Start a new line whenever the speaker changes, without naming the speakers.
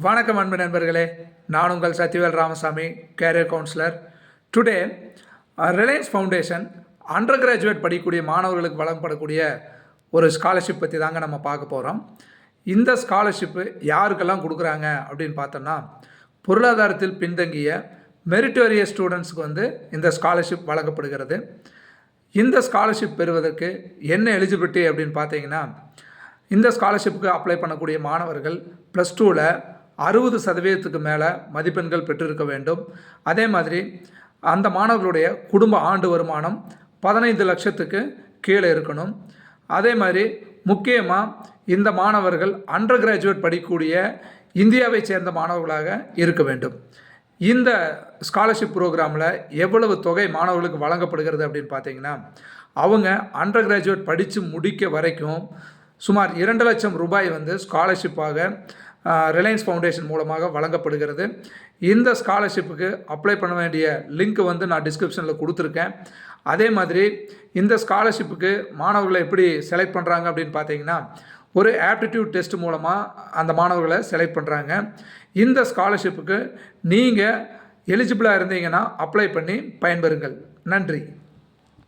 வணக்கம் அன்பு நண்பர்களே, நான் உங்கள் Sathyavel Ramasamy, career counsellor. Today Reliance Foundation undergraduate படிக்கக்கூடிய மாணவர்களுக்கு வழங்கப்படக்கூடிய ஒரு ஸ்காலர்ஷிப் பற்றி தாங்க நம்ம பார்க்க போகிறோம். இந்த ஸ்காலர்ஷிப்பு யாருக்கெல்லாம் கொடுக்குறாங்க அப்படின்னு பார்த்தோம்னா, பொருளாதாரத்தில் பின்தங்கிய மெரிட்டோரியஸ் ஸ்டூடெண்ட்ஸுக்கு இந்த ஸ்காலர்ஷிப் வழங்கப்படுகிறது. இந்த ஸ்காலர்ஷிப் பெறுவதற்கு என்ன எலிஜிபிலிட்டி அப்படின்னு பார்த்தீங்கன்னா, இந்த ஸ்காலர்ஷிப்புக்கு அப்ளை பண்ணக்கூடிய மாணவர்கள் ப்ளஸ் டூவில் 60% மேலே மதிப்பெண்கள் பெற்றிருக்க வேண்டும். அதே மாதிரி அந்த மாணவர்களுடைய குடும்ப ஆண்டு வருமானம் 15 லட்சத்துக்கு கீழே இருக்கணும். அதே மாதிரி முக்கியமாக இந்த மாணவர்கள் அண்டர் கிராஜுவேட் படிக்கக்கூடிய இந்தியாவை சேர்ந்த மாணவர்களாக இருக்க வேண்டும். இந்த ஸ்காலர்ஷிப் ப்ரோக்ராமில் எவ்வளவு தொகை மாணவர்களுக்கு வழங்கப்படுகிறது அப்படின்னு பார்த்தீங்கன்னா, அவங்க அண்டர் கிராஜுவேட் படித்து முடிக்க வரைக்கும் சுமார் 2 லட்சம் ரூபாய் ஸ்காலர்ஷிப்பாக ரிலையன்ஸ் ஃபவுண்டேஷன் மூலமாக வழங்கப்படுகிறது. இந்த ஸ்காலர்ஷிப்புக்கு அப்ளை பண்ண வேண்டிய லிங்க் நான் டிஸ்கிரிப்ஷனில் கொடுத்துருக்கேன். அதே மாதிரி இந்த ஸ்காலர்ஷிப்புக்கு மாணவர்களை எப்படி செலக்ட் பண்ணுறாங்க அப்படின்னு பார்த்தீங்கன்னா, ஒரு ஆப்டிடியூட் டெஸ்ட் மூலமாக அந்த மாணவர்களை செலக்ட் பண்ணுறாங்க. இந்த ஸ்காலர்ஷிப்புக்கு நீங்கள் எலிஜிபிளாக இருந்தீங்கன்னா அப்ளை பண்ணி பயன்பெறுங்கள். நன்றி.